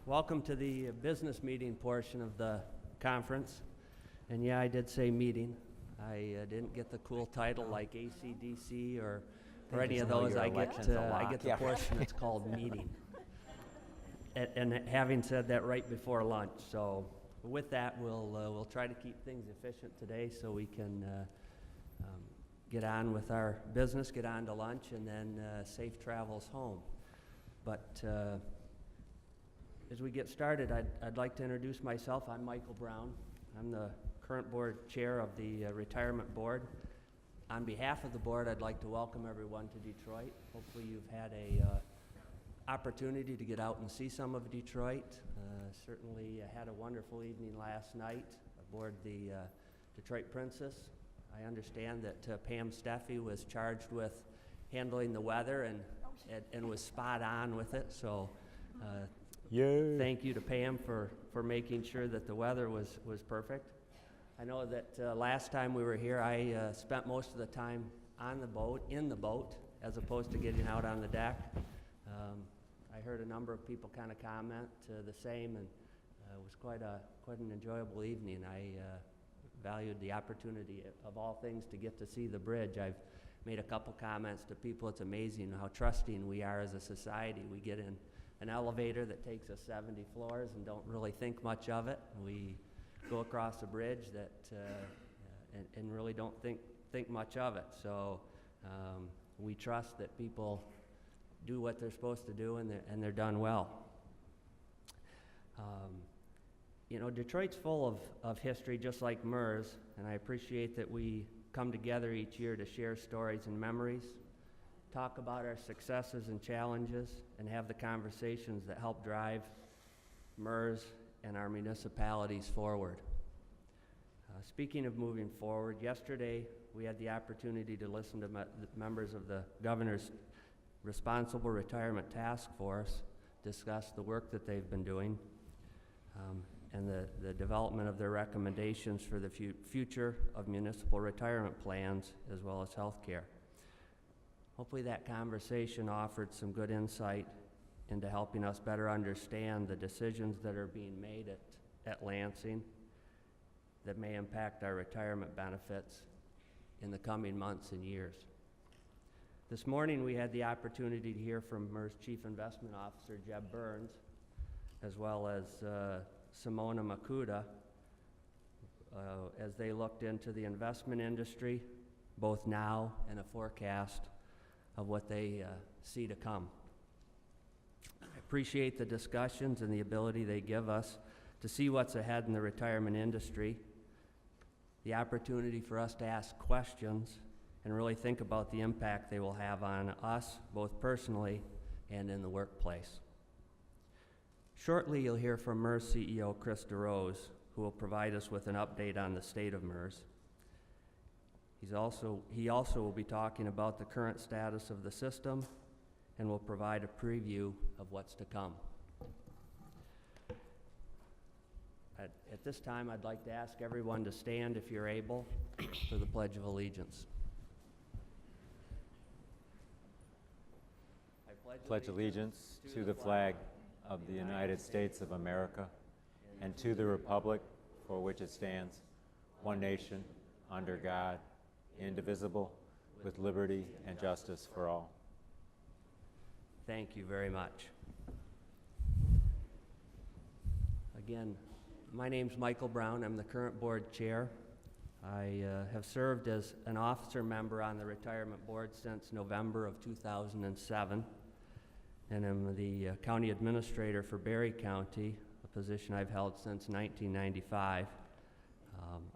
Welcome to the business meeting portion of the conference. And yeah, I did say meeting. I didn't get the cool title like ACDC or any of those. I get the portion that's called meeting. And having said that right before lunch, so with that, we'll try to keep things efficient today so we can get on with our business, get on to lunch, and then safe travels home. But as we get started, I'd like to introduce myself. I'm Michael Brown. I'm the current board chair of the Retirement Board. On behalf of the board, I'd like to welcome everyone to Detroit. Hopefully you've had a opportunity to get out and see some of Detroit. Certainly had a wonderful evening last night aboard the Detroit Princess. I understand that Pam Steffi was charged with handling the weather and was spot on with it. So thank you to Pam for making sure that the weather was perfect. I know that last time we were here, I spent most of the time on the boat, in the boat, as opposed to getting out on the deck. I heard a number of people kind of comment the same, and it was quite an enjoyable evening. I valued the opportunity of all things to get to see the bridge. I've made a couple comments to people. It's amazing how trusting we are as a society. We get in an elevator that takes us 70 floors and don't really think much of it. We go across a bridge that and really don't think much of it. So we trust that people do what they're supposed to do, and they're done well. You know, Detroit's full of history, just like MERS, and I appreciate that we come together each year to share stories and memories, talk about our successes and challenges, and have the conversations that help drive MERS and our municipalities forward. Speaking of moving forward, yesterday we had the opportunity to listen to the members of the Governor's Responsible Retirement Task Force discuss the work that they've been doing and the development of their recommendations for the future of municipal retirement plans as well as health care. Hopefully that conversation offered some good insight into helping us better understand the decisions that are being made at Lansing that may impact our retirement benefits in the coming months and years. This morning we had the opportunity to hear from MERS Chief Investment Officer Jeb Burns, as well as Simona Makuda, as they looked into the investment industry, both now and a forecast of what they see to come. I appreciate the discussions and the ability they give us to see what's ahead in the retirement industry, the opportunity for us to ask questions and really think about the impact they will have on us, both personally and in the workplace. Shortly, you'll hear from MERS CEO Chris DeRose, who will provide us with an update on the state of MERS. He also will be talking about the current status of the system and will provide a preview of what's to come. At this time, I'd like to ask everyone to stand, if you're able, for the Pledge of Allegiance. I pledge allegiance to the flag of the United States of America and to the republic for which it stands, one nation, under God, indivisible, with liberty and justice for all. Thank you very much. Again, my name's Michael Brown. I'm the current board chair. I have served as an officer member on the retirement board since November of 2007, and I'm the county administrator for Berry County, a position I've held since 1995.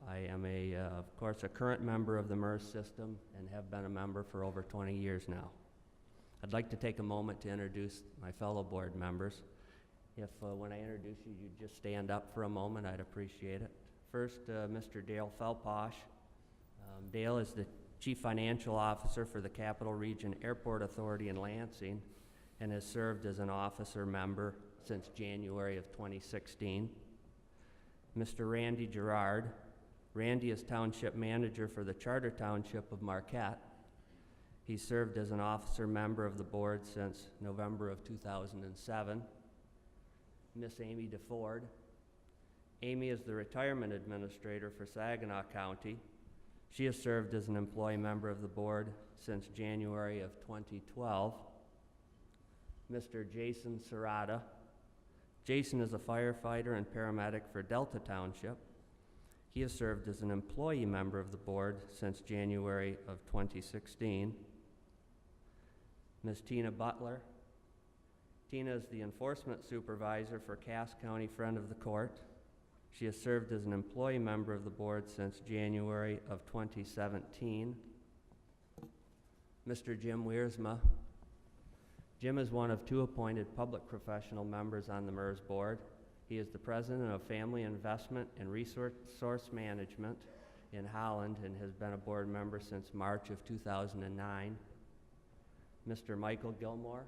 I am of course, a current member of the MERS system and have been a member for over 20 years now. I'd like to take a moment to introduce my fellow board members. If when I introduce you, you'd just stand up for a moment, I'd appreciate it. First, Mr. Dale Felposh. Dale is the Chief Financial Officer for the Capital Region Airport Authority in Lansing and has served as an officer member since January of 2016. Mr. Randy Gerard. Randy is Township Manager for the Charter Township of Marquette. He served as an officer member of the board since November of 2007. Miss Amy DeFord. Amy is the retirement administrator for Saginaw County. She has served as an employee member of the board since January of 2012. Mr. Jason Serrata. Jason is a firefighter and paramedic for Delta Township. He has served as an employee member of the board since January of 2016. Ms. Tina Butler. Tina is the enforcement supervisor for Cass County Friend of the Court. She has served as an employee member of the board since January of 2017. Mr. Jim Wiersma. Jim is one of 2 appointed public professional members on the MERS board. He is the president of Family Investment and Resource Management in Holland and has been a board member since March of 2009. Mr. Michael Gilmore.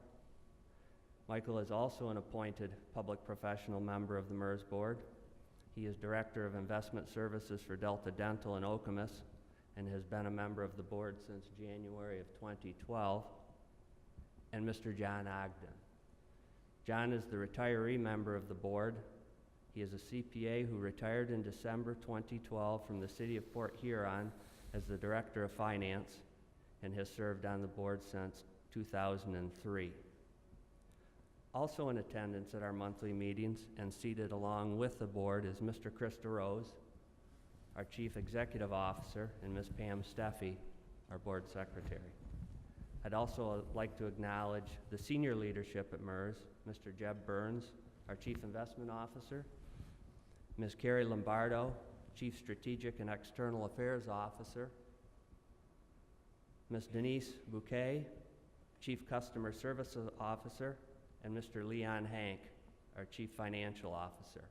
Michael is also an appointed public professional member of the MERS board. He is Director of Investment Services for Delta Dental in Okemos and has been a member of the board since January of 2012. And Mr. John Ogden. John is the retiree member of the board. He is a CPA who retired in December 2012 from the City of Port Huron as the Director of Finance and has served on the board since 2003. Also in attendance at our monthly meetings and seated along with the board is Mr. Chris DeRose, our Chief Executive Officer, and Ms. Pam Steffi, our Board Secretary. I'd also like to acknowledge the senior leadership at MERS, Mr. Jeb Burns, our Chief Investment Officer, Ms. Carrie Lombardo, Chief Strategic and External Affairs Officer, Ms. Denise Bouquet, Chief Customer Service Officer, and Mr. Leon Hank, our Chief Financial Officer.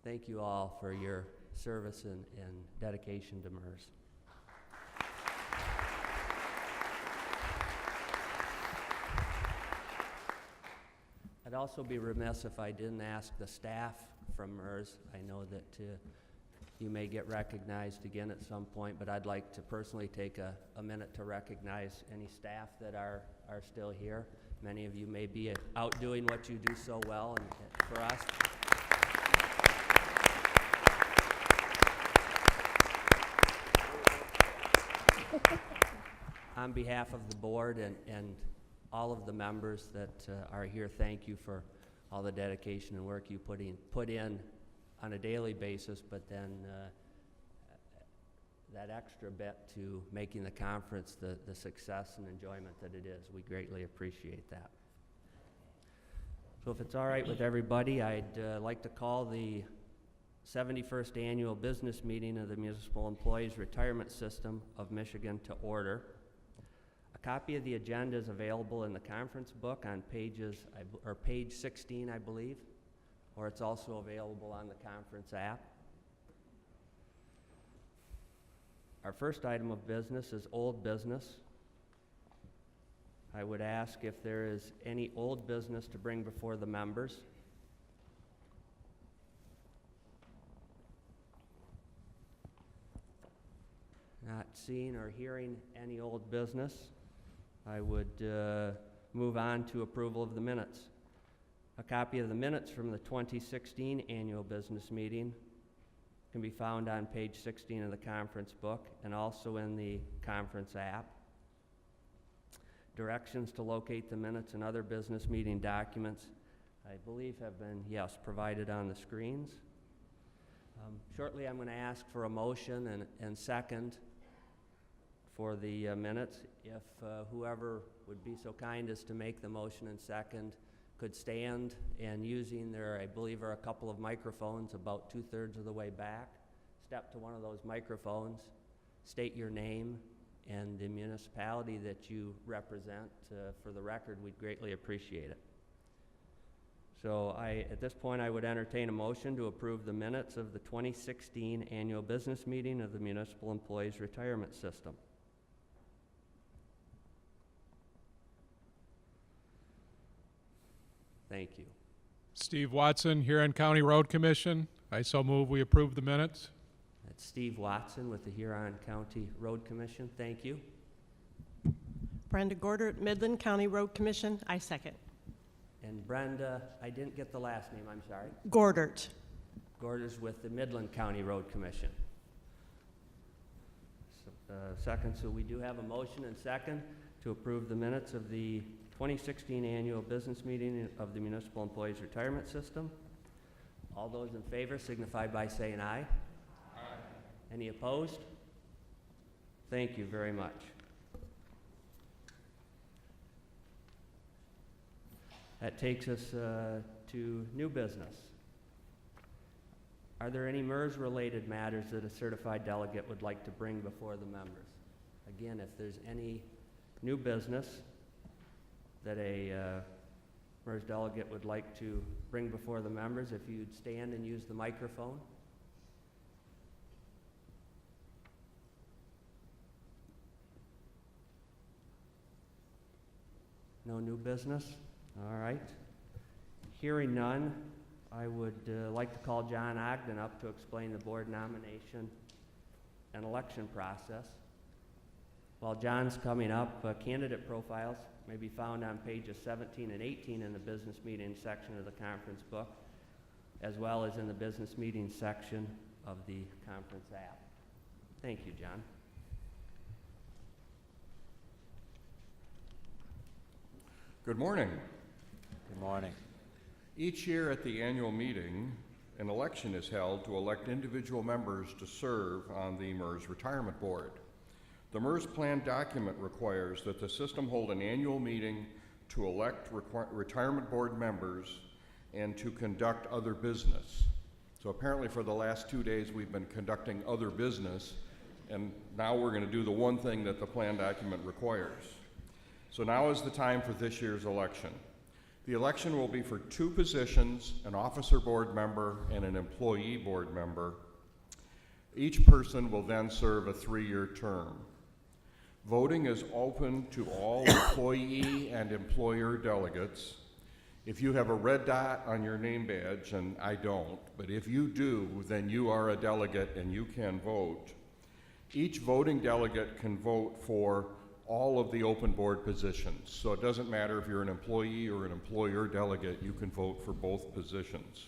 Thank you all for your service and dedication to MERS. I'd also be remiss if I didn't ask the staff from MERS. I know that you may get recognized again at some point, but I'd like to personally take a minute to recognize any staff that are still here. Many of you may be out doing what you do so well, and for us. On behalf of the board and all of the members that are here, thank you for all the dedication and work you put in on a daily basis, but then that extra bit to making the conference the success and enjoyment that it is. We greatly appreciate that. So if it's all right with everybody, I'd like to call the 71st Annual Business Meeting of the Municipal Employees Retirement System of Michigan to order. A copy of the agenda is available in the conference book on page 16, I believe, or it's also available on the conference app. Our first item of business is old business. I would ask if there is any old business to bring before the members. Not seeing or hearing any old business, I would move on to approval of the minutes. A copy of the minutes from the 2016 annual business meeting can be found on page 16 of the conference book and also in the conference app. Directions to locate the minutes and other business meeting documents, I believe, have been, provided on the screens. Shortly, I'm going to ask for a motion and second for the minutes. If whoever would be so kind as to make the motion and second could stand, and using their, I believe, are a couple of microphones about 2/3 of the way back, step to one of those microphones, state your name and the municipality that you represent. For the record, we'd greatly appreciate it. So at this point, I would entertain a motion to approve the minutes of the 2016 annual business meeting of the Municipal Employees Retirement System. Thank you. Steve Watson, Huron County Road Commission. I so move we approve the minutes. That's Steve Watson with the Huron County Road Commission. Thank you. Brenda Gorder, Midland County Road Commission. I second. And Brenda, I didn't get the last name, I'm sorry. Gordert. Gorders with the Midland County Road Commission. Second, so we do have a motion and second to approve the minutes of the 2016 annual business meeting of the Municipal Employees Retirement System. All those in favor signify by saying aye. Aye. Any opposed? Thank you very much. That takes us to new business. Are there any MERS-related matters that a certified delegate would like to bring before the members? Again, if there's any new business that a MERS delegate would like to bring before the members, if you'd stand and use the microphone. No new business? All right. Hearing none, I would like to call John Ogden up to explain the board nomination and election process. While John's coming up, candidate profiles may be found on pages 17 and 18 in the business meeting section of the conference book, as well as in the business meeting section of the conference app. Thank you, John. Good morning. Good morning. Each year at the annual meeting, an election is held to elect individual members to serve on the MERS Retirement Board. The MERS plan document requires that the system hold an annual meeting to elect retirement board members and to conduct other business. So apparently for the last 2 days we've been conducting other business, and now we're going to do the one thing that the plan document requires. So now is the time for this year's election. The election will be for 2 positions, an officer board member and an employee board member. Each person will then serve a 3-year term. Voting is open to all employee and employer delegates. If you have a red dot on your name badge, and I don't, but if you do, then you are a delegate and you can vote. Each voting delegate can vote for all of the open board positions. So it doesn't matter if you're an employee or an employer delegate, you can vote for both positions.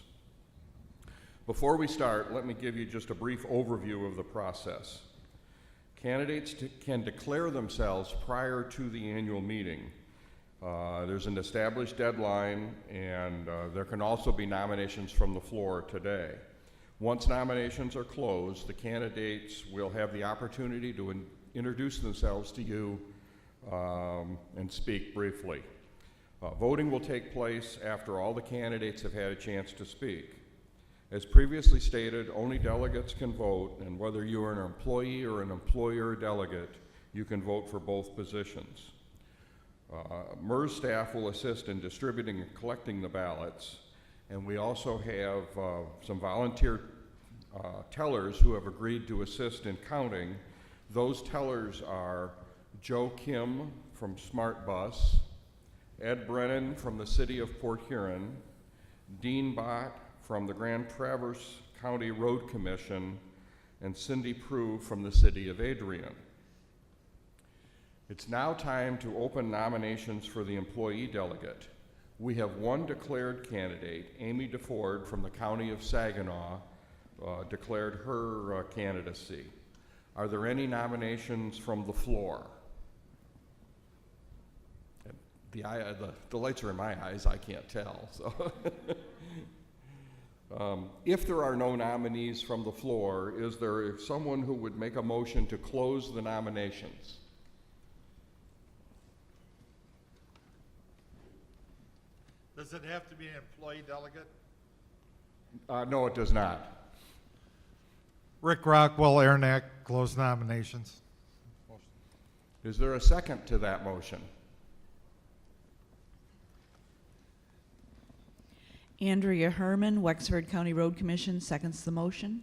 Before we start, let me give you just a brief overview of the process. Candidates can declare themselves prior to the annual meeting. There's an established deadline, and there can also be nominations from the floor today. Once nominations are closed, the candidates will have the opportunity to introduce themselves to you and speak briefly. Voting will take place after all the candidates have had a chance to speak. As previously stated, only delegates can vote, and whether you are an employee or an employer delegate, you can vote for both positions. MERS staff will assist in distributing and collecting the ballots, and we also have some volunteer tellers who have agreed to assist in counting. Those tellers are Joe Kim from Smart Bus, Ed Brennan from the City of Port Huron, Dean Bott from the Grand Traverse County Road Commission, and Cindy Prue from the City of Adrian. It's now time to open nominations for the employee delegate. We have one declared candidate, Amy DeFord from the County of Saginaw, declared her candidacy. Are there any nominations from the floor? The lights are in my eyes, I can't tell. So if there are no nominees from the floor, is there someone who would make a motion to close the nominations? Does it have to be an employee delegate? No, it does not. Rick Rockwell, Airneck, close nominations. Is there a second to that motion? Andrea Herman, Wexford County Road Commission, seconds the motion.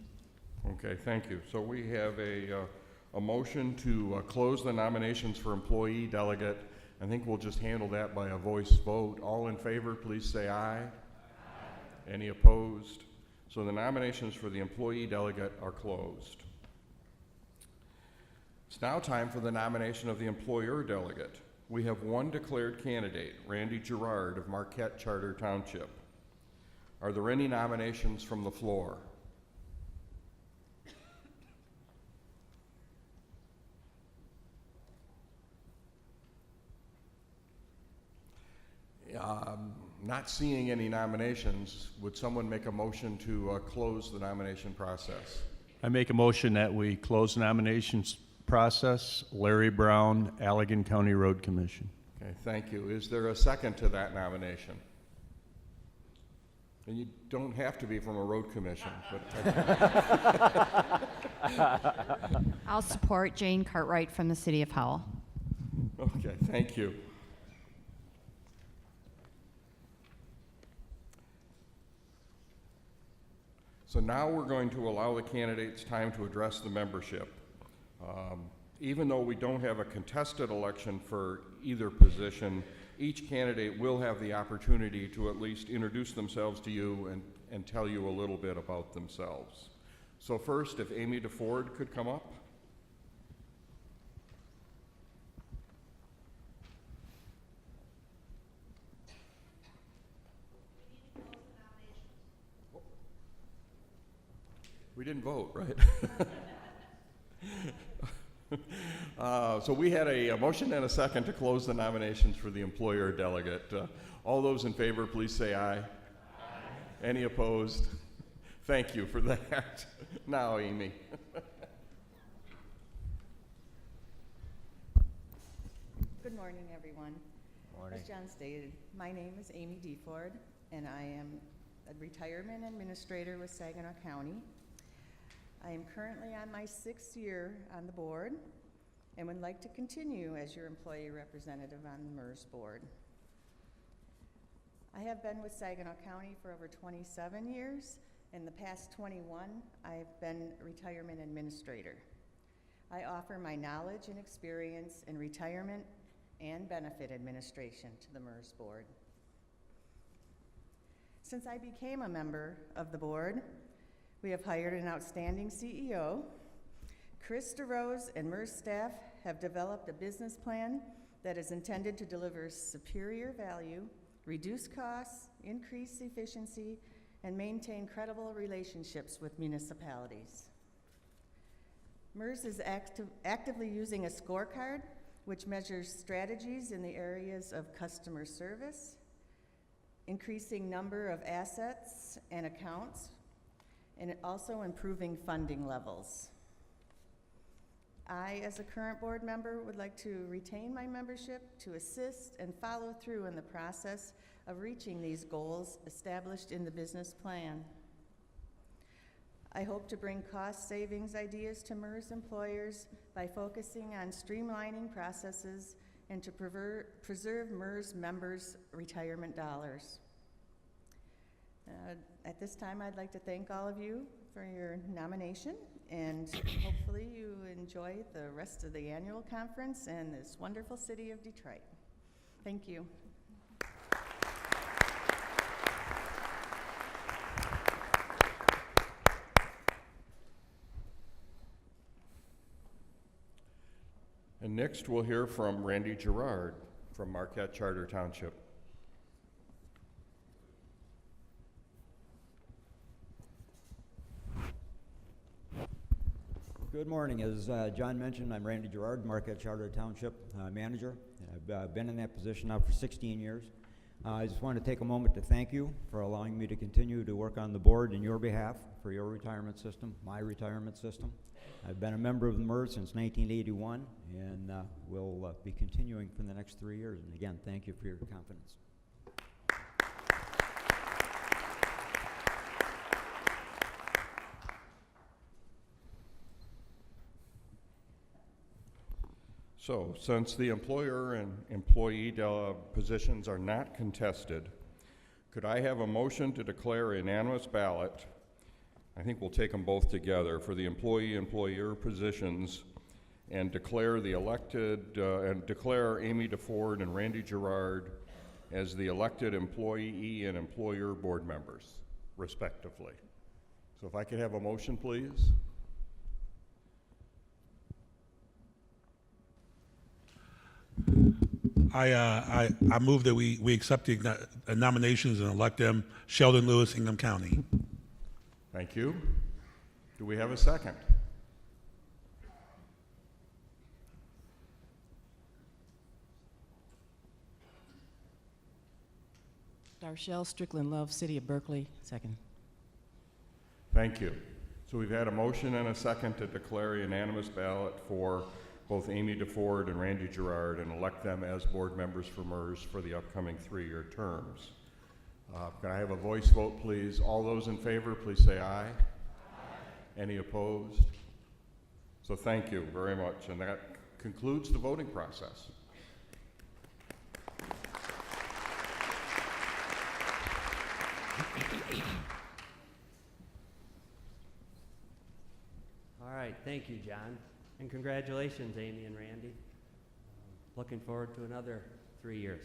Okay, thank you. So we have a motion to close the nominations for employee delegate. I think we'll just handle that by a voice vote. All in favor, please say aye. Aye. Any opposed? So the nominations for the employee delegate are closed. It's now time for the nomination of the employer delegate. We have one declared candidate, Randy Gerard of Marquette Charter Township. Are there any nominations from the floor? Not seeing any nominations, would someone make a motion to close the nomination process? I make a motion that we close the nominations process. Larry Brown, Allegan County Road Commission. Okay, thank you. Is there a second to that nomination? And you don't have to be from a road commission, but I'll support Jane Cartwright from the City of Howell. okay, thank you. So now we're going to allow the candidates time to address the membership. Even though we don't have a contested election for either position, each candidate will have the opportunity to at least introduce themselves to you and tell you a little bit about themselves. So first, if Amy DeFord could come up. We didn't vote, right? So we had a motion and a second to close the nominations for the employer delegate. All those in favor, please say aye. Aye. Any opposed? Thank you for that. Now, Amy. Good morning, everyone. Morning. As John stated, my name is Amy DeFord, and I am a retirement administrator with Saginaw County. I am currently on my 6th year on the board and would like to continue as your employee representative on the MERS board. I have been with Saginaw County for over 27 years. In the past 21, I've been a retirement administrator. I offer my knowledge and experience in retirement and benefit administration to the MERS board. Since I became a member of the board, we have hired an outstanding CEO. Chris DeRose and MERS staff have developed a business plan that is intended to deliver superior value, reduce costs, increase efficiency, and maintain credible relationships with municipalities. MERS is actively using a scorecard which measures strategies in the areas of customer service, increasing number of assets and accounts, and also improving funding levels. I, as a current board member, would like to retain my membership to assist and follow through in the process of reaching these goals established in the business plan. I hope to bring cost savings ideas to MERS employers by focusing on streamlining processes and to preserve MERS members' retirement dollars. At this time, I'd like to thank all of you for your nomination, and hopefully you enjoy the rest of the annual conference and this wonderful city of Detroit. Thank you. And next we'll hear from Randy Gerard from Marquette Charter Township. Good morning. As John mentioned, I'm Randy Gerard, Marquette Charter Township manager. I've been in that position now for 16 years. I just want to take a moment to thank you for allowing me to continue to work on the board in your behalf for your retirement system, my retirement system. I've been a member of the MERS since 1981 and will be continuing for the next 3 years. And again, thank you for your confidence. So, since the employer and employee positions are not contested, could I have a motion to declare a unanimous ballot? I think we'll take them both together for the employee-employer positions and declare the elected, and declare Amy DeFord and Randy Gerard as the elected employee and employer board members, respectively. So if I could have a motion, please. I move that we accept the nominations and elect them, Sheldon Lewis, Ingham County. Thank you. Do we have a second? Darshell Strickland Love, City of Berkeley, second. Thank you. So we've had a motion and a second to declare a unanimous ballot for both Amy DeFord and Randy Gerard and elect them as board members for MERS for the upcoming 3-year terms. Can I have a voice vote, please? All those in favor, please say aye. Aye. Any opposed? So thank you very much, and that concludes the voting process. All right, thank you, John. And congratulations, Amy and Randy. Looking forward to another 3 years.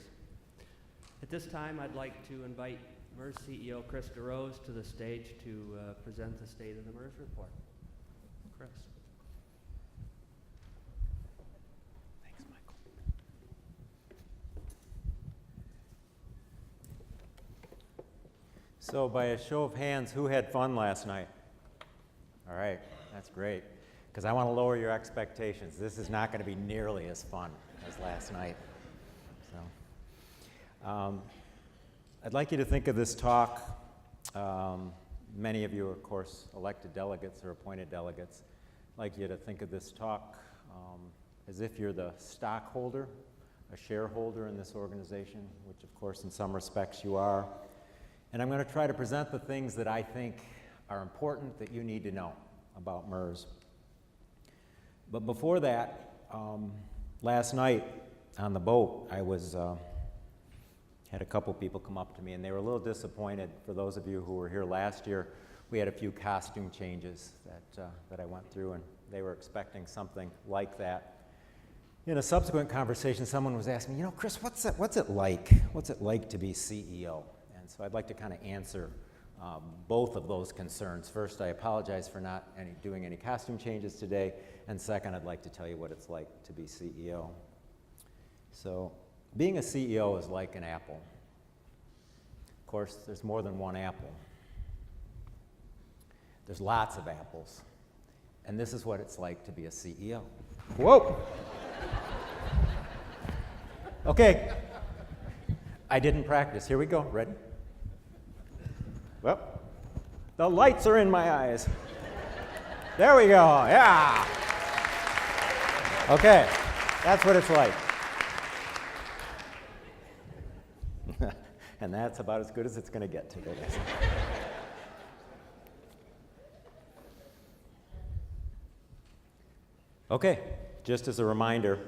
At this time, I'd like to invite MERS CEO Chris DeRose to the stage to present the State of the MERS report. Chris. Thanks, Michael. So by a show of hands, who had fun last night? All right, that's great. Because I want to lower your expectations. This is not going to be nearly as fun as last night. So, I'd like you to think of this talk. Many of you are, of course, elected delegates or appointed delegates. I'd like you to think of this talk as if you're the stockholder, a shareholder in this organization, which, of course, in some respects you are. And I'm going to try to present the things that I think are important that you need to know about MERS. But before that, last night on the boat, I had a couple people come up to me, and they were a little disappointed. For those of you who were here last year, we had a few costume changes that I went through, and they were expecting something like that. In a subsequent conversation, someone was asking me, you know, Chris, what's it like? What's it like to be CEO? And so I'd like to kind of answer both of those concerns. First, I apologize for not doing any costume changes today, and second, I'd like to tell you what it's like to be CEO. So, being a CEO is like an apple. Of course, there's more than one apple. There's lots of apples, and this is what it's like to be a CEO. Whoa! Okay, I didn't practice. Here we go. Ready? Well, the lights are in my eyes. There we go, yeah. Okay, that's what it's like. And that's about as good as it's going to get today. Okay, just as a reminder,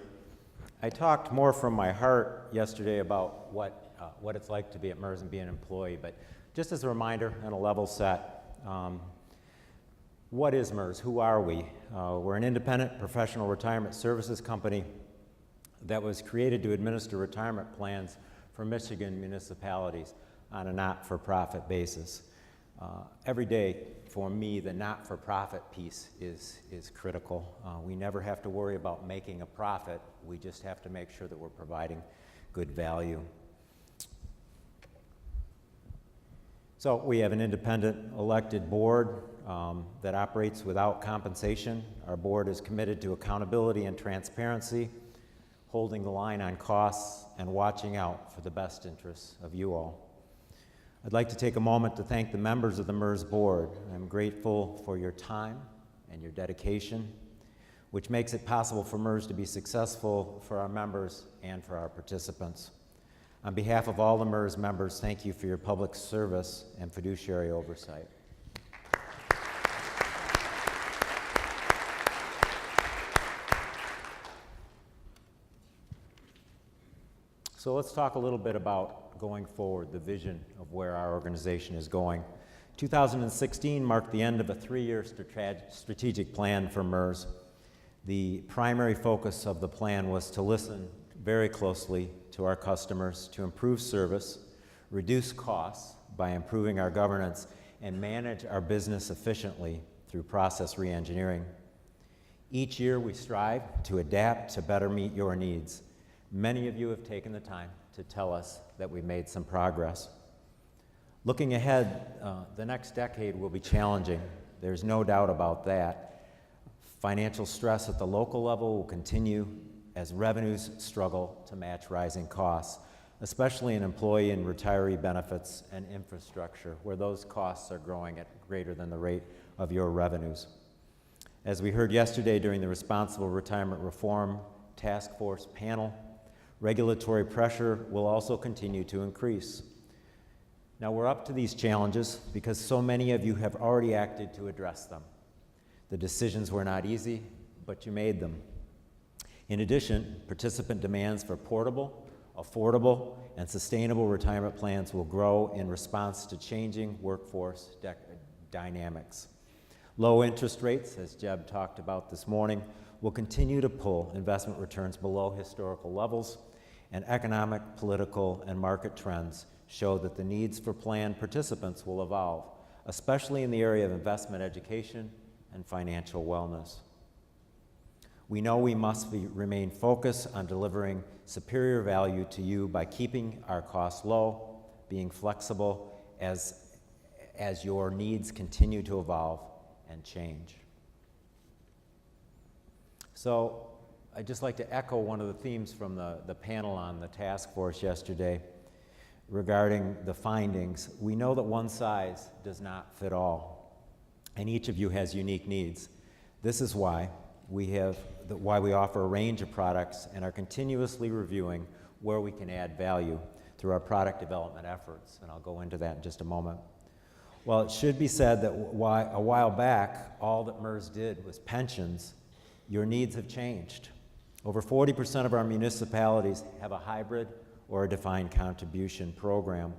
I talked more from my heart yesterday about what it's like to be at MERS and be an employee, but just as a reminder and a level set, what is MERS? Who are we? We're an independent professional retirement services company that was created to administer retirement plans for Michigan municipalities on a not-for-profit basis. Every day, for me, the not-for-profit piece is critical. We never have to worry about making a profit. We just have to make sure that we're providing good value. So we have an independent elected board that operates without compensation. Our board is committed to accountability and transparency, holding the line on costs, and watching out for the best interests of you all. I'd like to take a moment to thank the members of the MERS board. I'm grateful for your time and your dedication, which makes it possible for MERS to be successful for our members and for our participants. On behalf of all the MERS members, thank you for your public service and fiduciary oversight. So let's talk a little bit about going forward, the vision of where our organization is going. 2016 marked the end of a 3-year strategic plan for MERS. The primary focus of the plan was to listen very closely to our customers, to improve service, reduce costs by improving our governance, and manage our business efficiently through process reengineering. Each year we strive to adapt to better meet your needs. Many of you have taken the time to tell us that we made some progress. Looking ahead, the next decade will be challenging. There's no doubt about that. Financial stress at the local level will continue as revenues struggle to match rising costs, especially in employee and retiree benefits and infrastructure, where those costs are growing at greater than the rate of your revenues. As we heard yesterday during the Responsible Retirement Reform Task Force panel, regulatory pressure will also continue to increase. Now, we're up to these challenges because so many of you have already acted to address them. The decisions were not easy, but you made them. In addition, participant demands for portable, affordable, and sustainable retirement plans will grow in response to changing workforce dynamics. Low interest rates, as Jeb talked about this morning, will continue to pull investment returns below historical levels, and economic, political, and market trends show that the needs for plan participants will evolve, especially in the area of investment education and financial wellness. We know we must remain focused on delivering superior value to you by keeping our costs low, being flexible as your needs continue to evolve and change. So I'd just like to echo one of the themes from the panel on the task force yesterday regarding the findings. We know that one size does not fit all, and each of you has unique needs. This is why we offer a range of products and are continuously reviewing where we can add value through our product development efforts, and I'll go into that in just a moment. Well, it should be said that a while back, all that MERS did was pensions. Your needs have changed. Over 40% of our municipalities have a hybrid or a defined contribution program.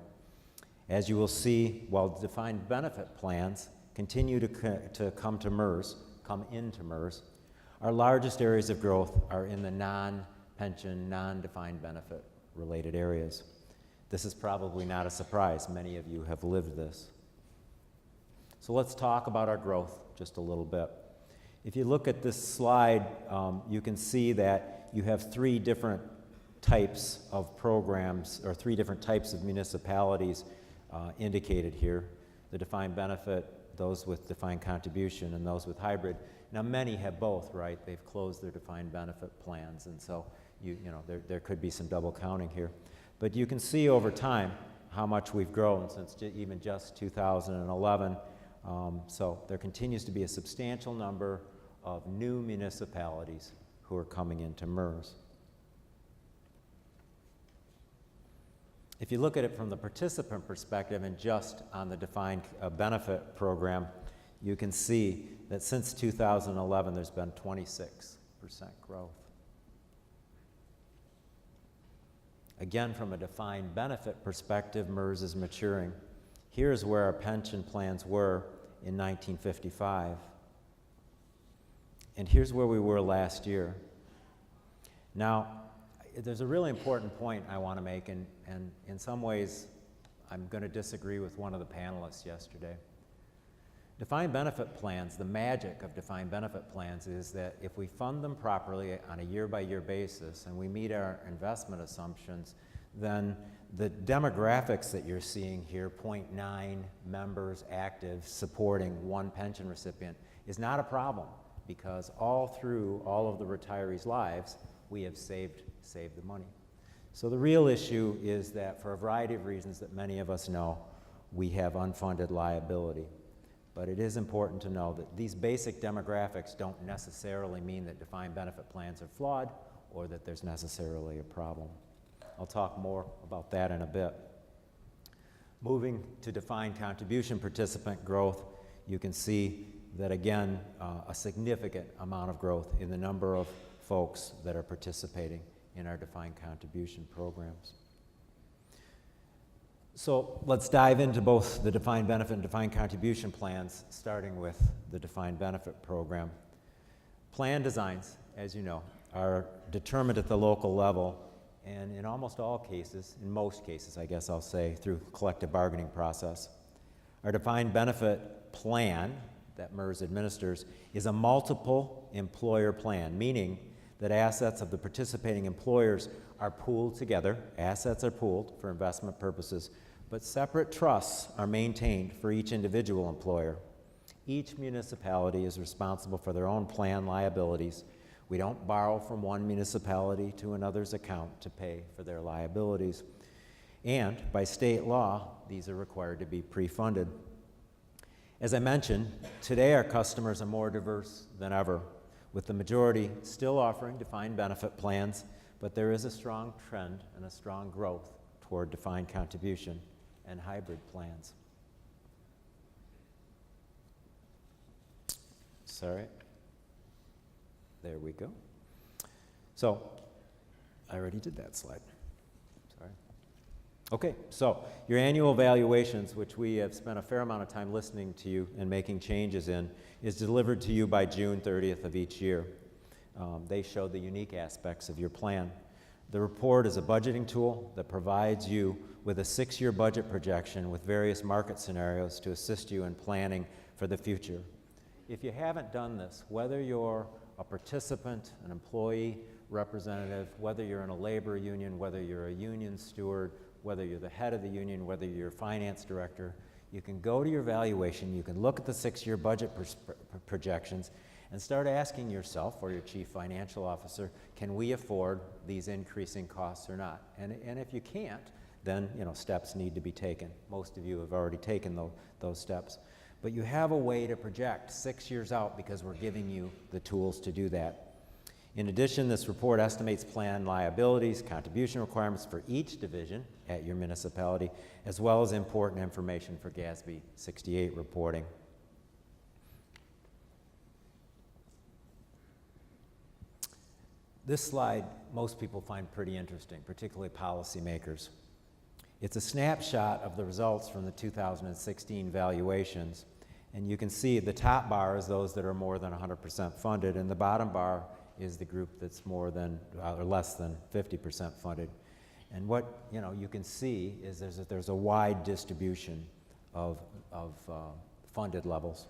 As you will see, while defined benefit plans continue to come into MERS, our largest areas of growth are in the non-pension, non-defined benefit related areas. This is probably not a surprise. Many of you have lived this. So let's talk about our growth just a little bit. If you look at this slide, you can see that you have three different types of programs, or three different types of municipalities indicated here. The defined benefit, those with defined contribution, and those with hybrid. Now, many have both, right? They've closed their defined benefit plans, and so there could be some double counting here. But you can see over time how much we've grown since even just 2011. So there continues to be a substantial number of new municipalities who are coming into MERS. If you look at it from the participant perspective and just on the defined benefit program, you can see that since 2011 there's been 26% growth. Again, from a defined benefit perspective, MERS is maturing. Here's where our pension plans were in 1955. And here's where we were last year. Now, there's a really important point I want to make, and in some ways, I'm going to disagree with one of the panelists yesterday. Defined benefit plans, the magic of defined benefit plans is that if we fund them properly on a year-by-year basis and we meet our investment assumptions, then the demographics that you're seeing here, 0.9 members active supporting one pension recipient, is not a problem because all through all of the retirees' lives, we have saved the money. So the real issue is that for a variety of reasons that many of us know, we have unfunded liability. But it is important to know that these basic demographics don't necessarily mean that defined benefit plans are flawed or that there's necessarily a problem. I'll talk more about that in a bit. Moving to defined contribution participant growth, you can see that again, a significant amount of growth in the number of folks that are participating in our defined contribution programs. So let's dive into both the defined benefit and defined contribution plans, starting with the defined benefit program. Plan designs, as you know, are determined at the local level, and in almost all cases, in most cases, I guess I'll say, through collective bargaining process. Our defined benefit plan that MERS administers is a multiple employer plan, meaning that assets of the participating employers are pooled together. Assets are pooled for investment purposes, but separate trusts are maintained for each individual employer. Each municipality is responsible for their own plan liabilities. We don't borrow from one municipality to another's account to pay for their liabilities. And by state law, these are required to be pre-funded. As I mentioned, today our customers are more diverse than ever, with the majority still offering defined benefit plans, but there is a strong trend and a strong growth toward defined contribution and hybrid plans. Sorry. There we go. So, I already did that slide. Sorry. Okay, so your annual valuations, which we have spent a fair amount of time listening to you and making changes in, is delivered to you by June 30th of each year. They show the unique aspects of your plan. The report is a budgeting tool that provides you with a 6-year budget projection with various market scenarios to assist you in planning for the future. If you haven't done this, whether you're a participant, an employee, representative, whether you're in a labor union, whether you're a union steward, whether you're the head of the union, whether you're a finance director, you can go to your valuation, you can look at the 6-year budget projections and start asking yourself or your chief financial officer, can we afford these increasing costs or not? And if you can't, then steps need to be taken. Most of you have already taken those steps. But you have a way to project 6 years out because we're giving you the tools to do that. In addition, this report estimates plan liabilities, contribution requirements for each division at your municipality, as well as important information for GASB 68 reporting. This slide, most people find pretty interesting, particularly policymakers. It's a snapshot of the results from the 2016 valuations, and you can see the top bar is those that are more than 100% funded, and the bottom bar is the group that's more than or less than 50% funded. And what you can see is there's a wide distribution of funded levels.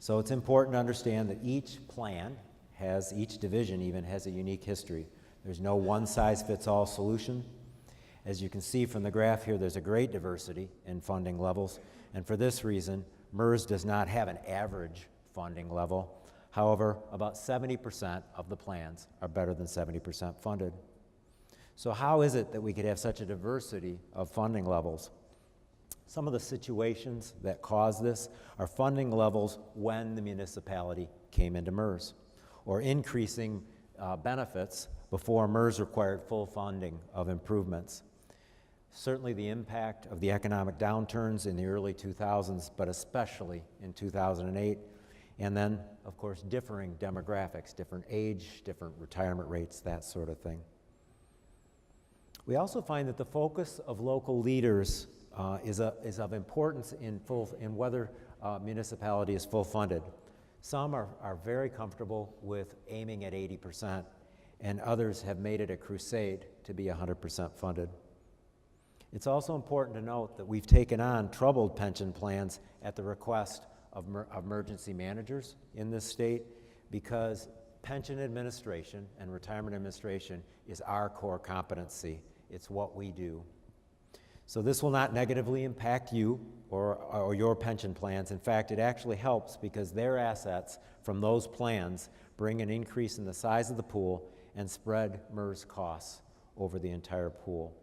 So it's important to understand that each plan each division even has a unique history. There's no one-size-fits-all solution. As you can see from the graph here, there's a great diversity in funding levels, and for this reason, MERS does not have an average funding level. However, about 70% of the plans are better than 70% funded. So how is it that we could have such a diversity of funding levels? Some of the situations that cause this are funding levels when the municipality came into MERS, or increasing benefits before MERS required full funding of improvements. Certainly the impact of the economic downturns in the early 2000s, but especially in 2008, and then, of course, differing demographics, different age, different retirement rates, that sort of thing. We also find that the focus of local leaders is of importance in whether municipality is full funded. Some are very comfortable with aiming at 80%, and others have made it a crusade to be 100% funded. It's also important to note that we've taken on troubled pension plans at the request of emergency managers in this state because pension administration and retirement administration is our core competency. It's what we do. So this will not negatively impact you or your pension plans. In fact, it actually helps because their assets from those plans bring an increase in the size of the pool and spread MERS costs over the entire pool.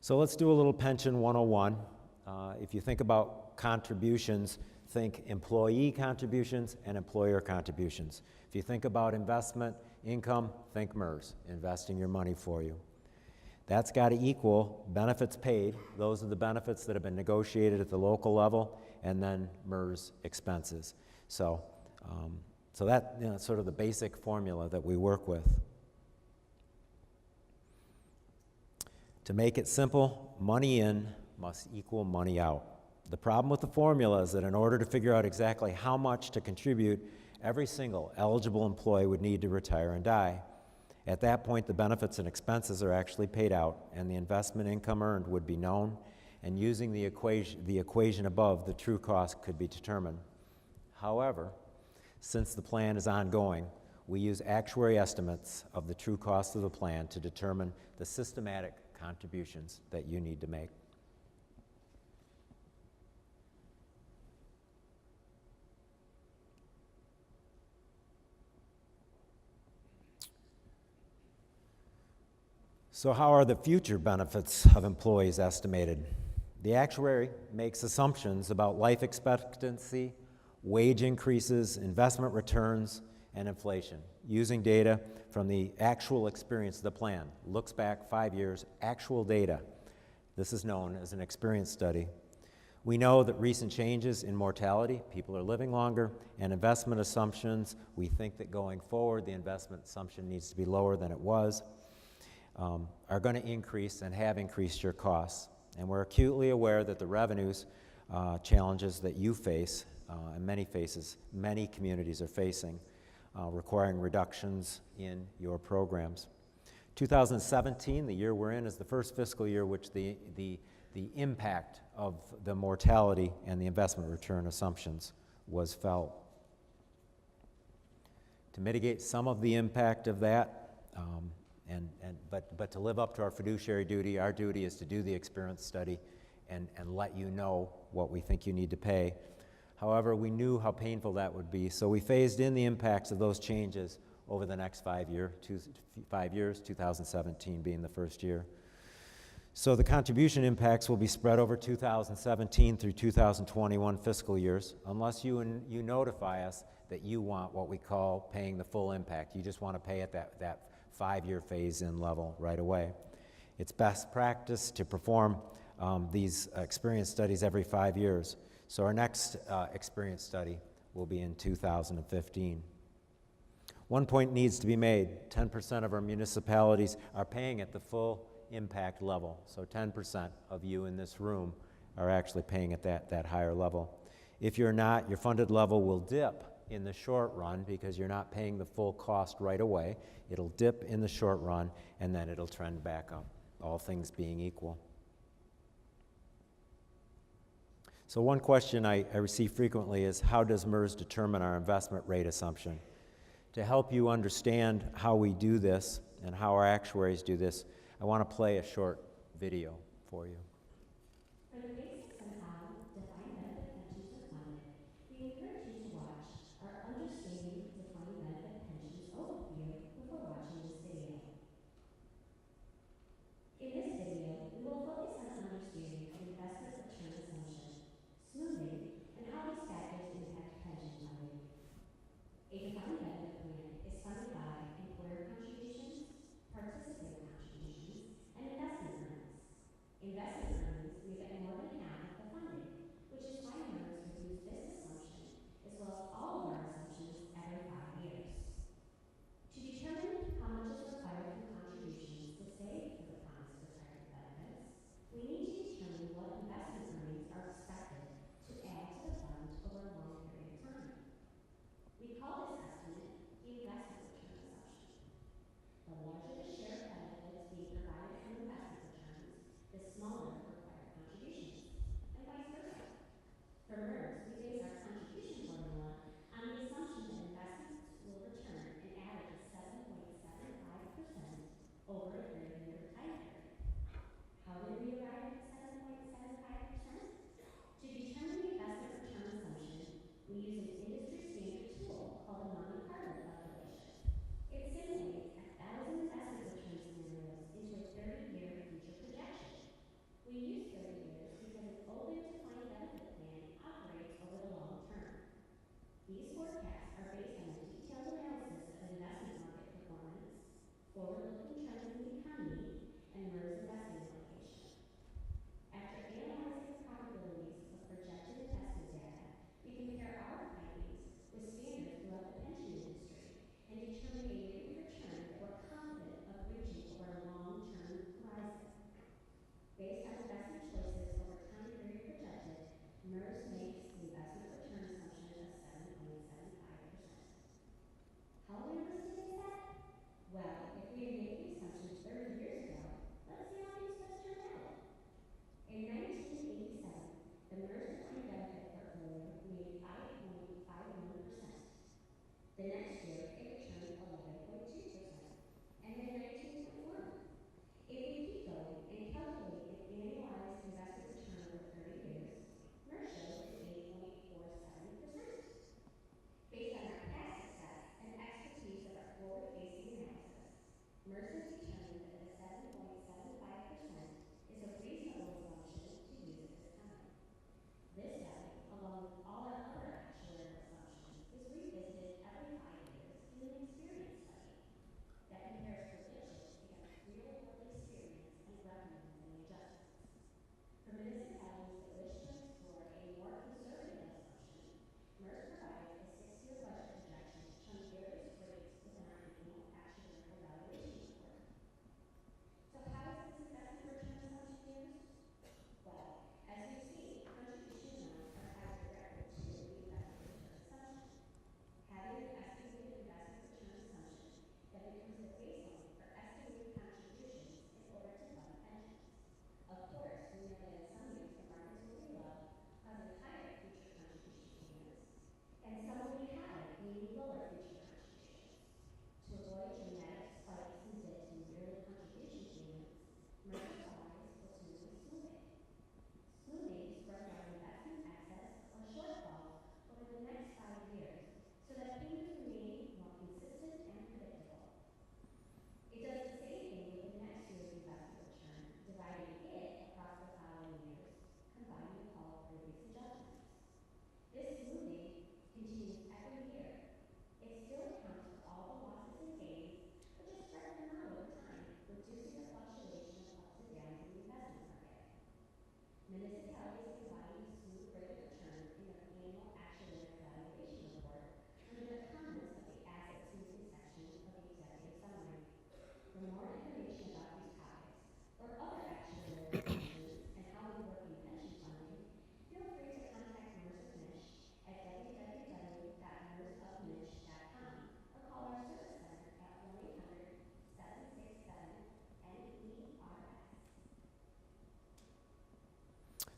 So let's do a little pension 101. If you think about contributions, think employee contributions and employer contributions. If you think about investment income, think MERS, investing your money for you. That's got to equal benefits paid. Those are the benefits that have been negotiated at the local level, and then MERS expenses. So that's sort of the basic formula that we work with. To make it simple, money in must equal money out. The problem with the formula is that in order to figure out exactly how much to contribute, every single eligible employee would need to retire and die. At that point, the benefits and expenses are actually paid out, and the investment income earned would be known, and using the equation above, the true cost could be determined. However, since the plan is ongoing, we use actuary estimates of the true cost of the plan to determine the systematic contributions that you need to make. So how are the future benefits of employees estimated? The actuary makes assumptions about life expectancy, wage increases, investment returns, and inflation, using data from the actual experience of the plan. Looks back 5 years, actual data. This is known as an experience study. We know that recent changes in mortality, people are living longer, and investment assumptions, we think that going forward, the investment assumption needs to be lower than it was, are going to increase and have increased your costs. And we're acutely aware that the revenues challenges that you face, and many communities are facing, requiring reductions in your programs. 2017, the year we're in, is the first fiscal year which the impact of the mortality and the investment return assumptions was felt. To mitigate some of the impact of that, but to live up to our fiduciary duty, our duty is to do the experience study and let you know what we think you need to pay. However, we knew how painful that would be, so we phased in the impacts of those changes over the next 5 years, 2017 being the first year. So the contribution impacts will be spread over 2017 through 2021 fiscal years, unless you notify us that you want what we call paying the full impact. You just want to pay at that 5-year phase-in level right away. It's best practice to perform these experience studies every 5 years. So our next experience study will be in 2015. One point needs to be made. 10% of our municipalities are paying at the full impact level. So 10% of you in this room are actually paying at that higher level. If you're not, your funded level will dip in the short run because you're not paying the full cost right away. It'll dip in the short run and then it'll trend back up, all things being equal. So one question I receive frequently is, how does MERS determine our investment rate assumption? To help you understand how we do this and how our actuaries do this, I want to play a short video for you. For the basics on how defined benefit pensions are funded, we encourage you to watch our Understanding Defined Benefit Pensions overview before watching this video. In this video, we will focus on understanding the investment return assumption, smoothing, and how these factors impact pension funding. A defined benefit plan is funded by employer contributions, participant contributions, and investment earnings. Investment earnings make up more than half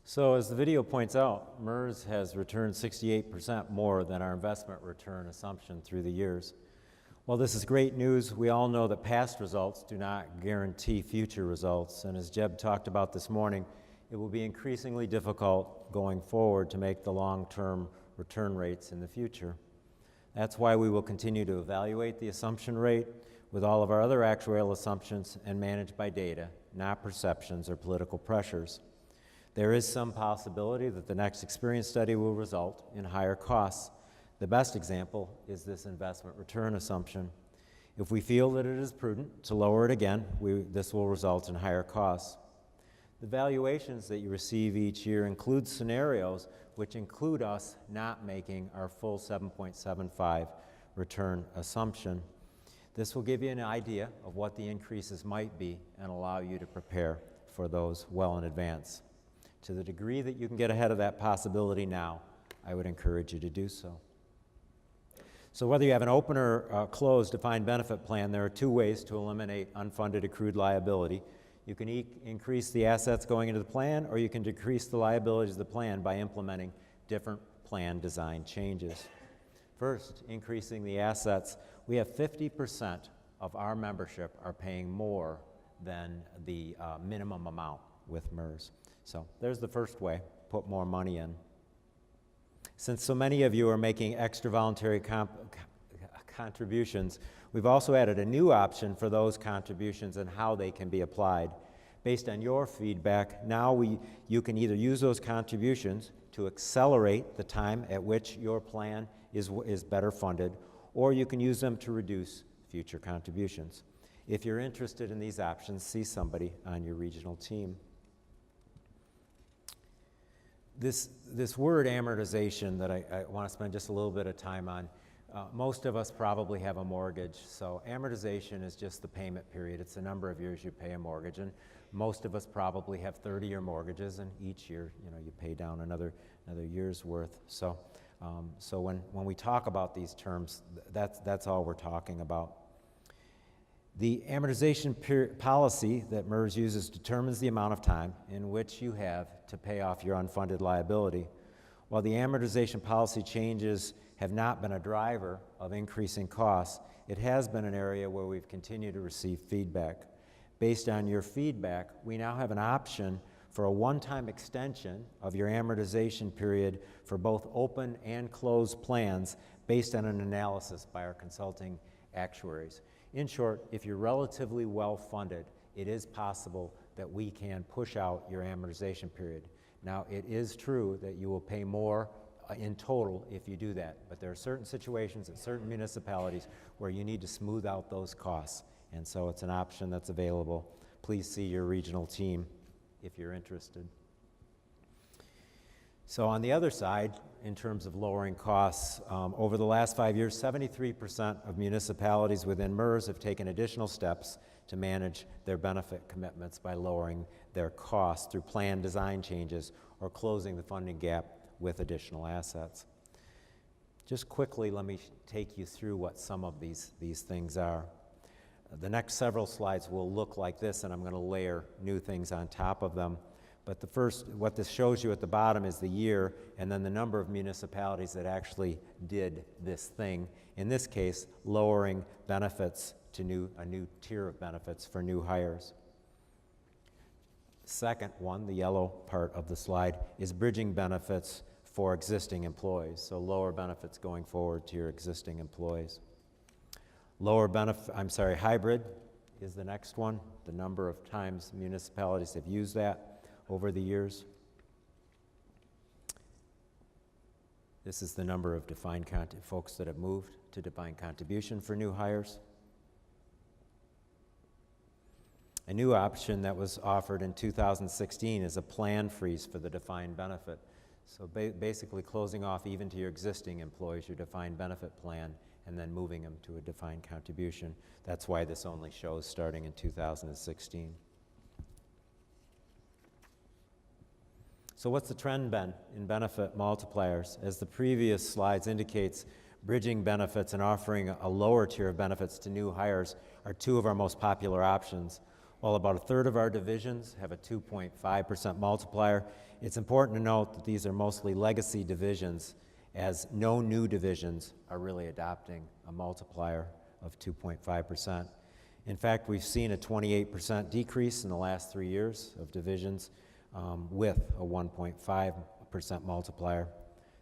So as the video points out, MERS has returned 68% more than our investment return assumption through the years. While this is great news, we all know that past results do not guarantee future results, and as Jeb talked about this morning, it will be increasingly difficult going forward to make the long-term return rates in the future. That's why we will continue to evaluate the assumption rate with all of our other actuarial assumptions and manage by data, not perceptions or political pressures. There is some possibility that the next experience study will result in higher costs. The best example is this investment return assumption. If we feel that it is prudent to lower it again, this will result in higher costs. The valuations that you receive each year include scenarios which include us not making our full 7.75 return assumption. This will give you an idea of what the increases might be and allow you to prepare for those well in advance. To the degree that you can get ahead of that possibility now, I would encourage you to do so. So whether you have an open or closed defined benefit plan, there are two ways to eliminate unfunded accrued liability. You can increase the assets going into the plan, or you can decrease the liabilities of the plan by implementing different plan design changes. First, increasing the assets. We have 50% of our membership are paying more than the minimum amount with MERS. So there's the first way, put more money in. Since so many of you are making extra voluntary contributions, we've also added a new option for those contributions and how they can be applied. Based on your feedback, now you can either use those contributions to accelerate the time at which your plan is better funded, or you can use them to reduce future contributions. If you're interested in these options, see somebody on your regional team. This word amortization that I want to spend just a little bit of time on, most of us probably have a mortgage, so amortization is just the payment period. It's the number of years you pay a mortgage, and most of us probably have 30-year mortgages, and each year, you pay down another year's worth. So when we talk about these terms, that's all we're talking about. The amortization policy that MERS uses determines the amount of time in which you have to pay off your unfunded liability. While the amortization policy changes have not been a driver of increasing costs, it has been an area where we've continued to receive feedback. Based on your feedback, we now have an option for a one-time extension of your amortization period for both open and closed plans based on an analysis by our consulting actuaries. In short, if you're relatively well-funded, it is possible that we can push out your amortization period. Now, it is true that you will pay more in total if you do that, but there are certain situations at certain municipalities where you need to smooth out those costs, and so it's an option that's available. Please see your regional team if you're interested. So on the other side, in terms of lowering costs, over the last 5 years, 73% of municipalities within MERS have taken additional steps to manage their benefit commitments by lowering their costs through plan design changes or closing the funding gap with additional assets. Just quickly, let me take you through what some of these things are. The next several slides will look like this, and I'm going to layer new things on top of them. But the first, what this shows you at the bottom is the year and then the number of municipalities that actually did this thing. In this case, lowering benefits to a new tier of benefits for new hires. Second one, the yellow part of the slide, is bridging benefits for existing employees. So lower benefits going forward to your existing employees. Hybrid is the next one. The number of times municipalities have used that over the years. This is the number of folks that have moved to defined contribution for new hires. A new option that was offered in 2016 is a plan freeze for the defined benefit. So basically closing off even to your existing employees your defined benefit plan and then moving them to a defined contribution. That's why this only shows starting in 2016. So what's the trend been in benefit multipliers? As the previous slides indicates, bridging benefits and offering a lower tier of benefits to new hires are two of our most popular options. While about a third of our divisions have a 2.5% multiplier, it's important to note that these are mostly legacy divisions, as no new divisions are really adopting a multiplier of 2.5%. In fact, we've seen a 28% decrease in the last 3 years of divisions with a 1.5% multiplier.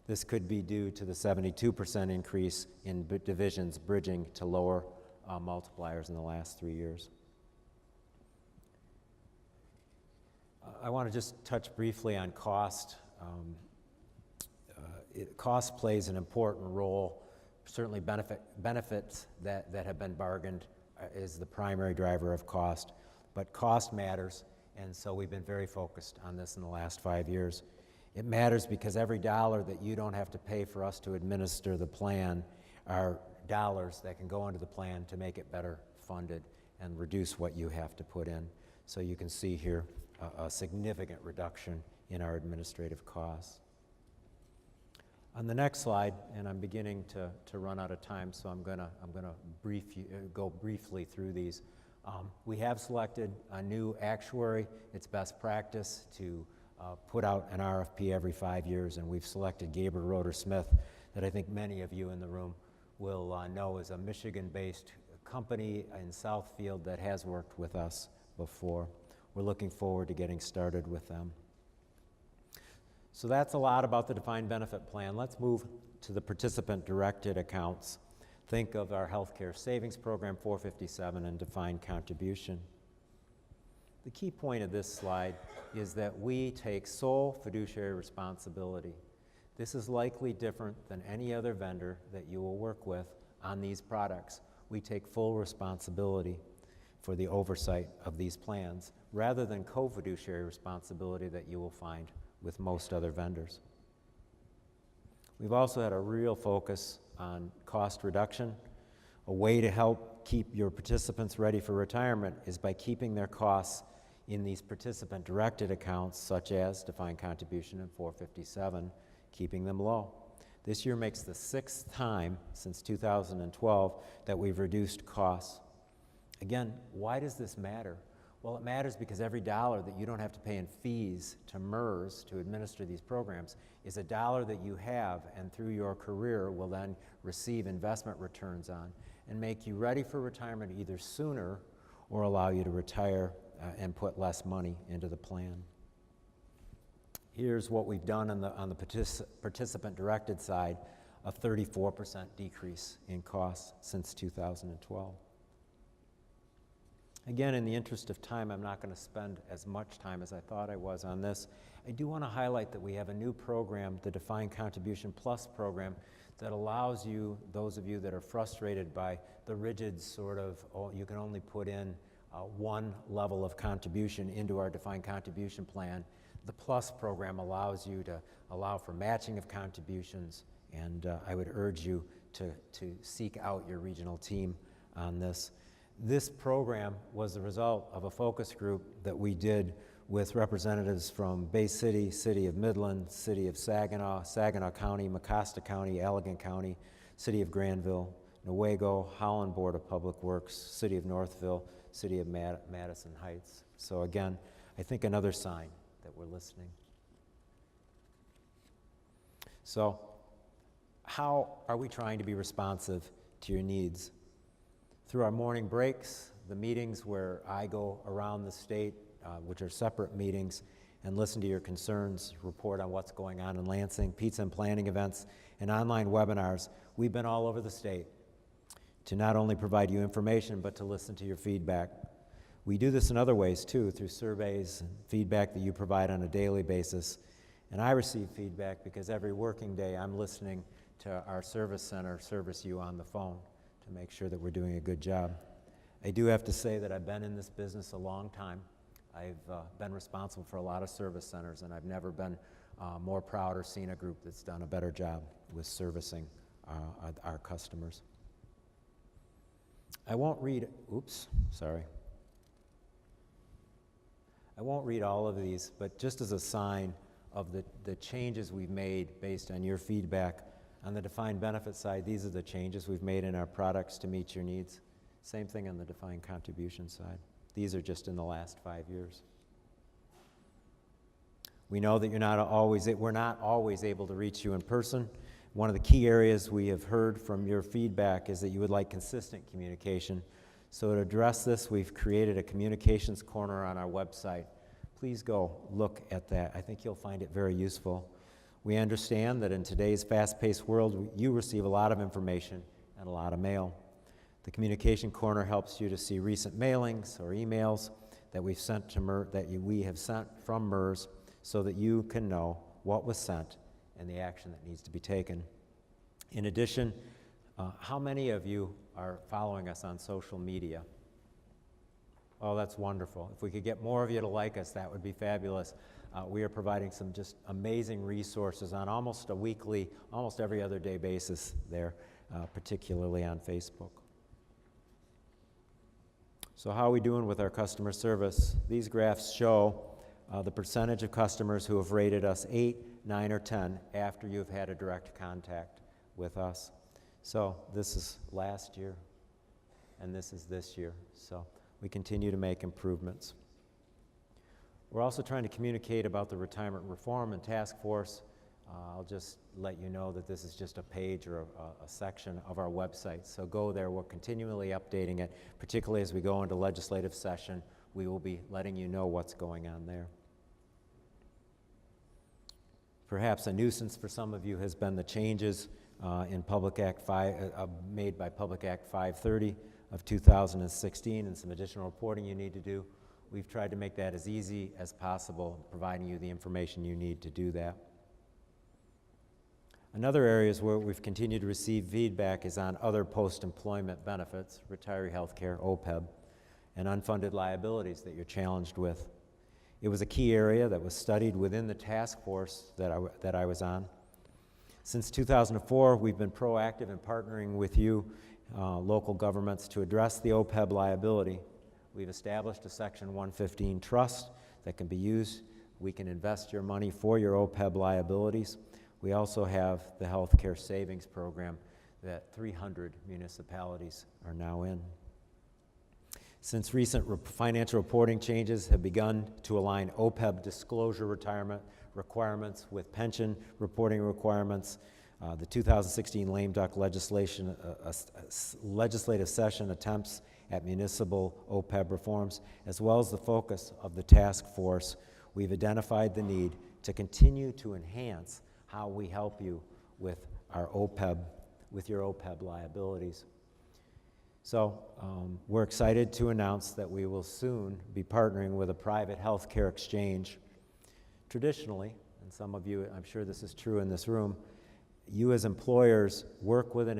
This could be due to the 72% increase in divisions bridging to lower multipliers in the last 3 years. I want to just touch briefly on cost. Cost plays an important role. Certainly benefits that have been bargained is the primary driver of cost, but cost matters, and so we've been very focused on this in the last 5 years. It matters because every dollar that you don't have to pay for us to administer the plan are dollars that can go into the plan to make it better funded and reduce what you have to put in. So you can see here a significant reduction in our administrative costs. On the next slide, and I'm beginning to run out of time, so I'm gonna go briefly through these. We have selected a new actuary. It's best practice to put out an RFP every 5 years, and we've selected Gabriel Roeder Smith, that I think many of you in the room will know is a Michigan-based company in Southfield that has worked with us before. We're looking forward to getting started with them. So that's a lot about the defined benefit plan. Let's move to the participant-directed accounts. Think of our healthcare savings program 457 and defined contribution. The key point of this slide is that we take sole fiduciary responsibility. This is likely different than any other vendor that you will work with on these products. We take full responsibility for the oversight of these plans, rather than co-fiduciary responsibility that you will find with most other vendors. We've also had a real focus on cost reduction. A way to help keep your participants ready for retirement is by keeping their costs in these participant-directed accounts, such as defined contribution and 457, keeping them low. This year makes the 6th time since 2012 that we've reduced costs. Again, why does this matter? Well, it matters because every dollar that you don't have to pay in fees to MERS to administer these programs is a dollar that you have and through your career will then receive investment returns on and make you ready for retirement either sooner or allow you to retire and put less money into the plan. Here's what we've done on the participant-directed side, a 34% decrease in costs since 2012. Again, in the interest of time, I'm not going to spend as much time as I thought I was on this. I do want to highlight that we have a new program, the Defined Contribution Plus program, that allows you, those of you that are frustrated by the rigid sort of, you can only put in one level of contribution into our defined contribution plan. The Plus program allows you to allow for matching of contributions, and I would urge you to seek out your regional team on this. This program was the result of a focus group that we did with representatives from Bay City, City of Midland, City of Saginaw, Saginaw County, Mecosta County, Allegan County, City of Granville, Newaygo, Holland Board of Public Works, City of Northville, City of Madison Heights. So again, I think another sign that we're listening. So how are we trying to be responsive to your needs? Through our morning breaks, the meetings where I go around the state, which are separate meetings, and listen to your concerns, report on what's going on in Lansing, pizza and planning events, and online webinars. We've been all over the state to not only provide you information, but to listen to your feedback. We do this in other ways too, through surveys and feedback that you provide on a daily basis. And I receive feedback because every working day I'm listening to our service center service you on the phone to make sure that we're doing a good job. I do have to say that I've been in this business a long time. I've been responsible for a lot of service centers, and I've never been more proud or seen a group that's done a better job with servicing our customers. I won't read, I won't read all of these, but just as a sign of the changes we've made based on your feedback, on the defined benefit side, these are the changes we've made in our products to meet your needs. Same thing on the defined contribution side. These are just in the last 5 years. We know that we're not always able to reach you in person. One of the key areas we have heard from your feedback is that you would like consistent communication. So to address this, we've created a communications corner on our website. Please go look at that. I think you'll find it very useful. We understand that in today's fast-paced world, you receive a lot of information and a lot of mail. The communication corner helps you to see recent mailings or emails that we have sent from MERS, so that you can know what was sent and the action that needs to be taken. In addition, how many of you are following us on social media? Oh, that's wonderful. If we could get more of you to like us, that would be fabulous. We are providing some just amazing resources on almost a weekly, almost every other day basis there, particularly on Facebook. So how are we doing with our customer service? These graphs show the percentage of customers who have rated us 8, 9, or 10 after you've had a direct contact with us. So this is last year, and this is this year. So we continue to make improvements. We're also trying to communicate about the retirement reform and task force. I'll just let you know that this is just a page or a section of our website. So go there. We're continually updating it, particularly as we go into legislative session. We will be letting you know what's going on there. Perhaps a nuisance for some of you has been the changes in Public Act made by Public Act 530 of 2016 and some additional reporting you need to do. We've tried to make that as easy as possible, providing you the information you need to do that. Another areas where we've continued to receive feedback is on other post-employment benefits, retiree health care, OPEB, and unfunded liabilities that you're challenged with. It was a key area that was studied within the task force that I was on. Since 2004, we've been proactive in partnering with you, local governments, to address the OPEB liability. We've established a Section 115 trust that can be used. We can invest your money for your OPEB liabilities. We also have the healthcare savings program that 300 municipalities are now in. Since recent financial reporting changes have begun to align OPEB disclosure retirement requirements with pension reporting requirements, the 2016 lame duck legislative session attempts at municipal OPEB reforms, as well as the focus of the task force, we've identified the need to continue to enhance how we help you with our OPEB, with your OPEB liabilities. So we're excited to announce that we will soon be partnering with a private healthcare exchange. Traditionally, and some of you, I'm sure this is true in this room, you as employers work with an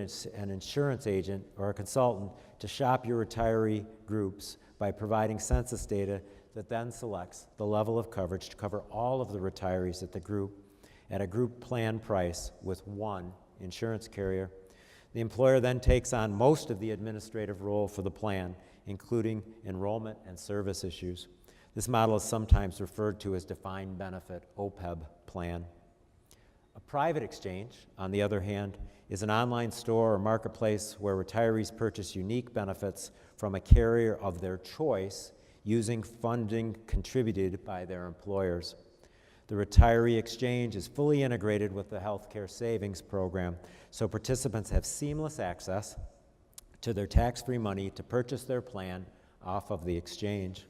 insurance agent or a consultant to shop your retiree groups by providing census data that then selects the level of coverage to cover all of the retirees at the group at a group plan price with one insurance carrier. The employer then takes on most of the administrative role for the plan, including enrollment and service issues. This model is sometimes referred to as defined benefit OPEB plan. A private exchange, on the other hand, is an online store or marketplace where retirees purchase unique benefits from a carrier of their choice using funding contributed by their employers. The retiree exchange is fully integrated with the healthcare savings program, so participants have seamless access to their tax-free money to purchase their plan off of the exchange.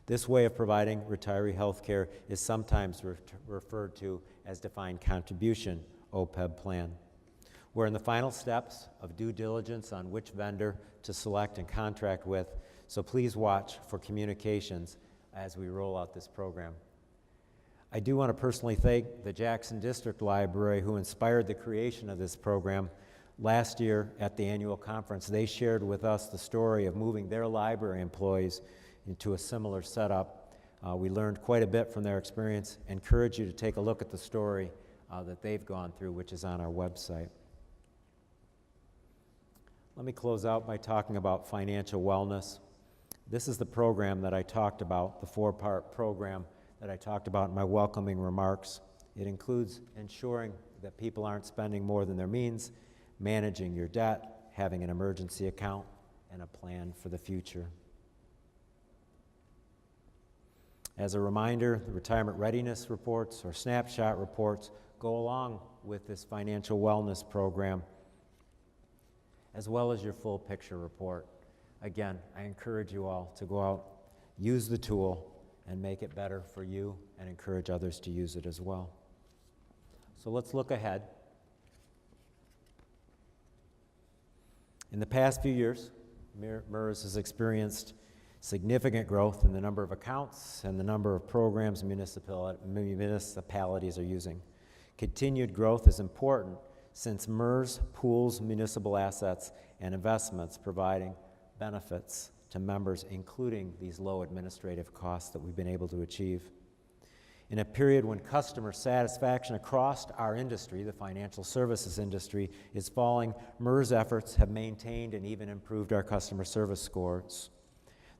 This way of providing retiree health care is sometimes referred to as defined contribution OPEB plan. We're in the final steps of due diligence on which vendor to select and contract with, so please watch for communications as we roll out this program. I do want to personally thank the Jackson District Library, who inspired the creation of this program. Last year at the annual conference, they shared with us the story of moving their library employees into a similar setup. We learned quite a bit from their experience. Encourage you to take a look at the story that they've gone through, which is on our website. Let me close out by talking about financial wellness. This is the program that I talked about, the four-part program that I talked about in my welcoming remarks. It includes ensuring that people aren't spending more than their means, managing your debt, having an emergency account, and a plan for the future. As a reminder, the retirement readiness reports or snapshot reports go along with this financial wellness program, as well as your full picture report. Again, I encourage you all to go out, use the tool, and make it better for you, and encourage others to use it as well. So let's look ahead. In the past few years, MERS has experienced significant growth in the number of accounts and the number of programs municipalities are using. Continued growth is important since MERS pools municipal assets and investments, providing benefits to members, including these low administrative costs that we've been able to achieve. In a period when customer satisfaction across our industry, the financial services industry, is falling, MERS efforts have maintained and even improved our customer service scores.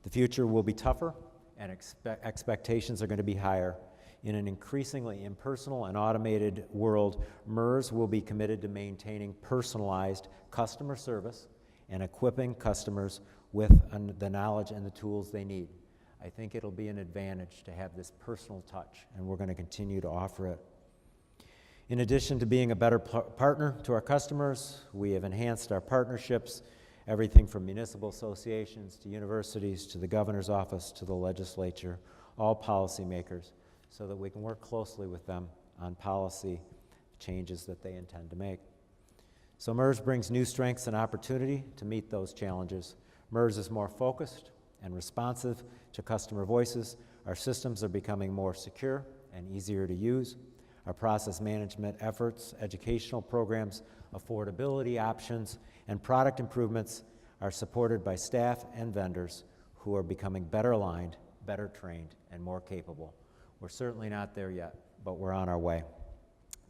The future will be tougher, and expectations are going to be higher. In an increasingly impersonal and automated world, MERS will be committed to maintaining personalized customer service and equipping customers with the knowledge and the tools they need. I think it'll be an advantage to have this personal touch, and we're going to continue to offer it. In addition to being a better partner to our customers, we have enhanced our partnerships, everything from municipal associations to universities to the governor's office to the legislature, all policymakers, so that we can work closely with them on policy changes that they intend to make. So MERS brings new strengths and opportunity to meet those challenges. MERS is more focused and responsive to customer voices. Our systems are becoming more secure and easier to use. Our process management efforts, educational programs, affordability options, and product improvements are supported by staff and vendors who are becoming better aligned, better trained, and more capable. We're certainly not there yet, but we're on our way.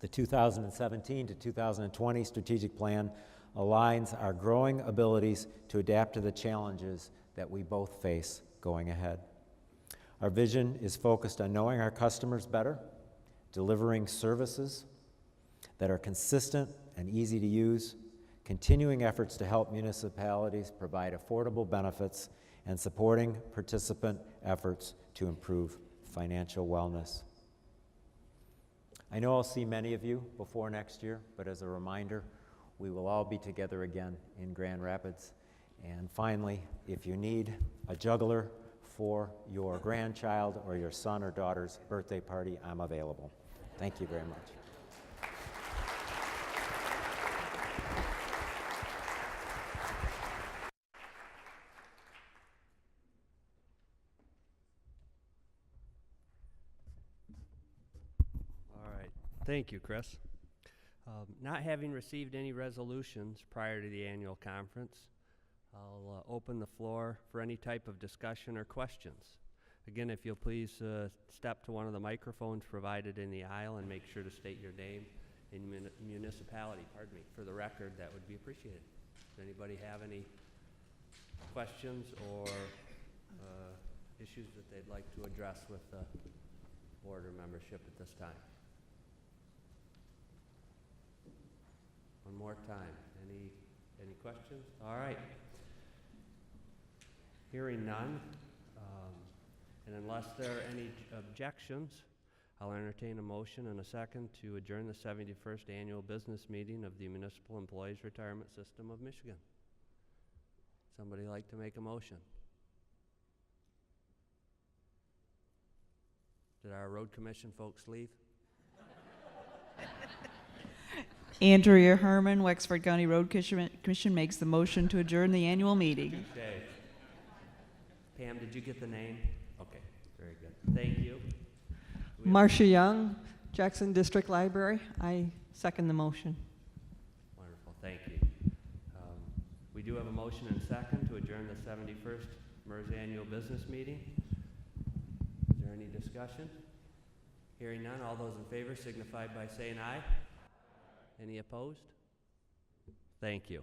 The 2017 to 2020 strategic plan aligns our growing abilities to adapt to the challenges that we both face going ahead. Our vision is focused on knowing our customers better, delivering services that are consistent and easy to use, continuing efforts to help municipalities provide affordable benefits, and supporting participant efforts to improve financial wellness. I know I'll see many of you before next year, but as a reminder, we will all be together again in Grand Rapids. And finally, if you need a juggler for your grandchild or your son or daughter's birthday party, I'm available. Thank you very much. Thank you, Chris. Not having received any resolutions prior to the annual conference, I'll open the floor for any type of discussion or questions. Again, if you'll please step to one of the microphones provided in the aisle and make sure to state your name and municipality, for the record, that would be appreciated. Does anybody have any questions or issues that they'd like to address with the board or membership at this time? One more time. Any questions? All right. Hearing none, and unless there are any objections, I'll entertain a motion and a second to adjourn the 71st Annual Business Meeting of the Municipal Employees Retirement System of Michigan. Somebody like to make a motion? Did our road commission folks leave? Andrea Herman, Wexford County Road Commission makes the motion to adjourn the annual meeting. Okay. Pam, did you get the name? Okay, very good. Thank you. Marcia Young, Jackson District Library. I second the motion. Wonderful, thank you. We do have a motion and second to adjourn the 71st MERS Annual Business Meeting. Is there any discussion? Hearing none, all those in favor signify by saying aye. Any opposed? Thank you.